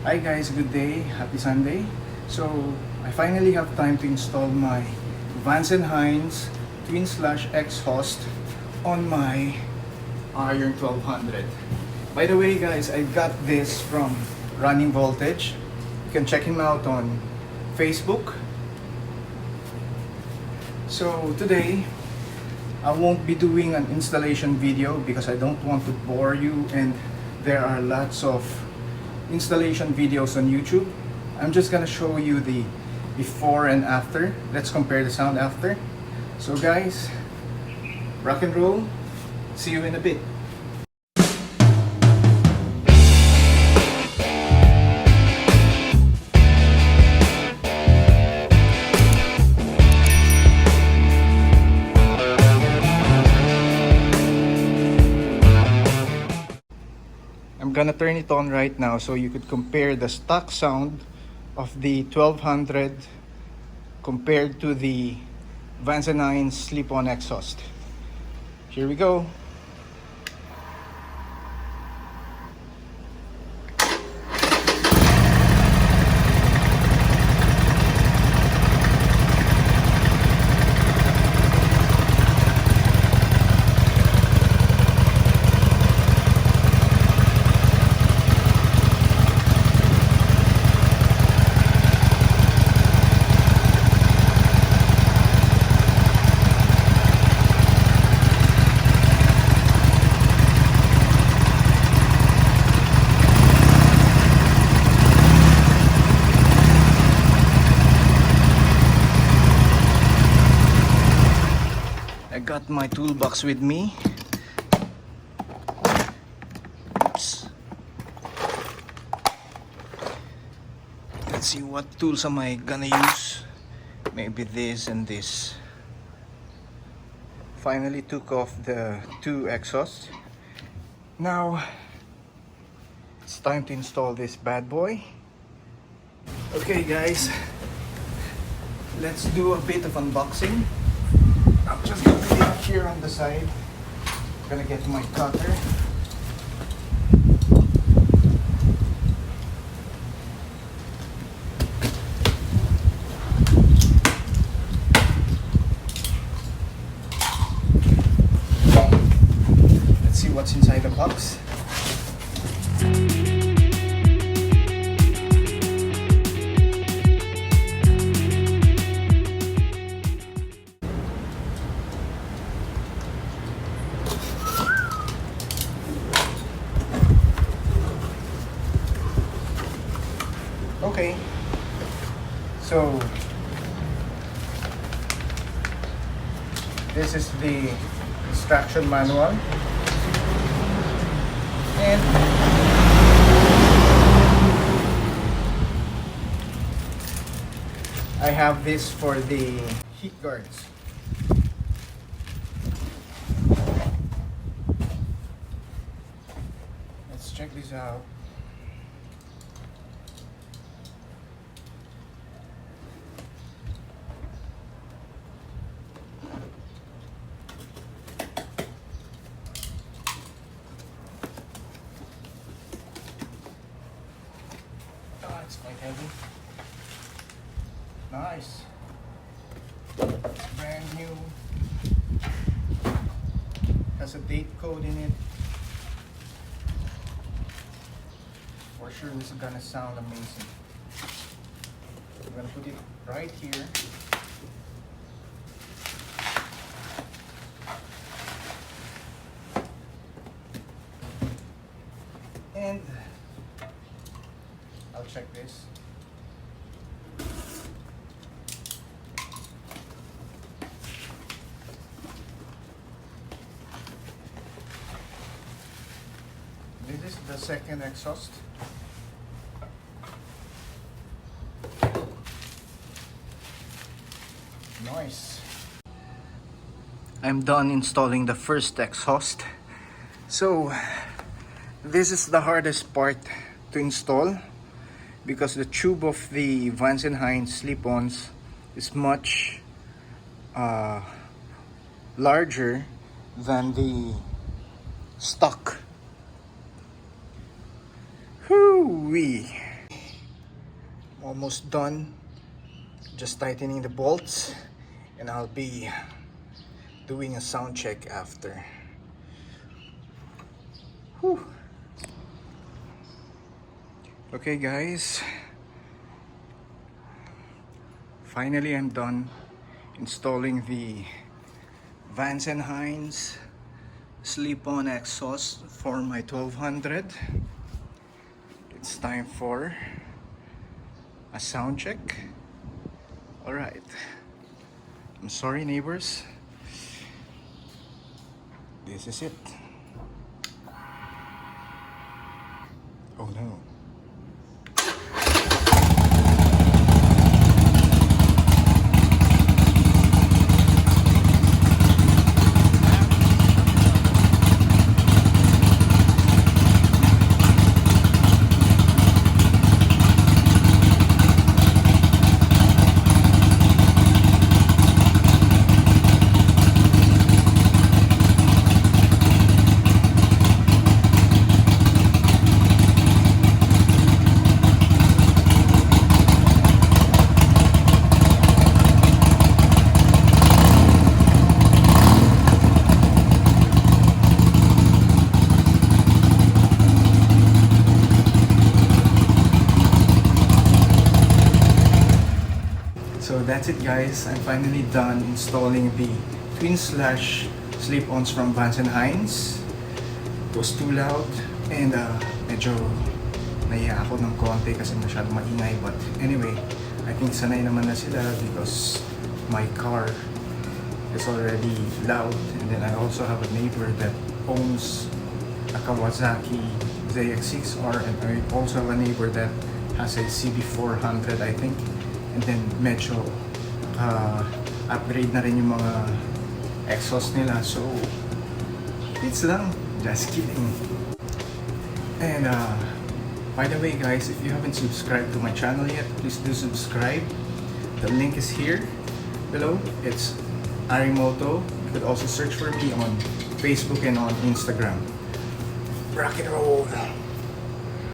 Hi guys, good day, happy Sunday. So I finally have time to install my Vans & Hines twin/X host on my Iron 1200. By the way guys, I got this from Running Voltage. You can check him out on Facebook. So today I won't be doing an installation video because I don't want to bore you, and there are lots of installation videos on YouTube. I'm just gonna show you the before and after. Let's compare the sound after. So guys, rock and roll. See you in a bit. I'm gonna turn it on right now so you could compare the stock sound of the 1200 compared to the Vans & Hines slip-on exhaust. Here we go. I got my toolbox with me. Oops. Let's see, what tools am I gonna use? Maybe this and this. Finally took off the two exhausts. Now it's time to install this bad boy. Okay guys, let's do a bit of unboxing. I'm just gonna put it here on the side. I'm gonna get my cutter. Let's see what's inside the box. Okay, so this is the instruction manual, and I have this for the heat guards. Let's check this out. It's quite heavy. Nice. It's brand new. Has a date code in it. For sure this is gonna sound amazing. I'm gonna put it right here. And I'll check this. This is the second exhaust. Nice. I'm done installing the first exhaust. So this is the hardest part to install because the tube of the Vans & Hines slip-ons is much larger than the stock. Hoo-wee. almost done. Just tightening the bolts, and I'll be doing a sound check after. Whew. Okay guys, finally I'm done installing the Vance & Hines slip-on exhaust for my 1200. It's time for a sound check. Alright, I'm sorry neighbors, this is it. Oh no. So that's it guys, I'm finally done installing the twin slash slip-ons from Vance & Hines. It was too loud and medyo nahiya ako ng konti kasi masyado maingay, but anyway, I think sanay naman na sila because my car is already loud, and then I also have a neighbor that owns a Kawasaki ZX-6R, and I also have a neighbor that has a CB400 I think. And then medyo upgrade na rin yung mga exhaust nila. So, it's lang. Just kidding. And by the way guys, if you haven't subscribed to my channel yet, please do subscribe. The link is here below. It's Arimoto. You could also search for me on Facebook and on Instagram. Rock and roll!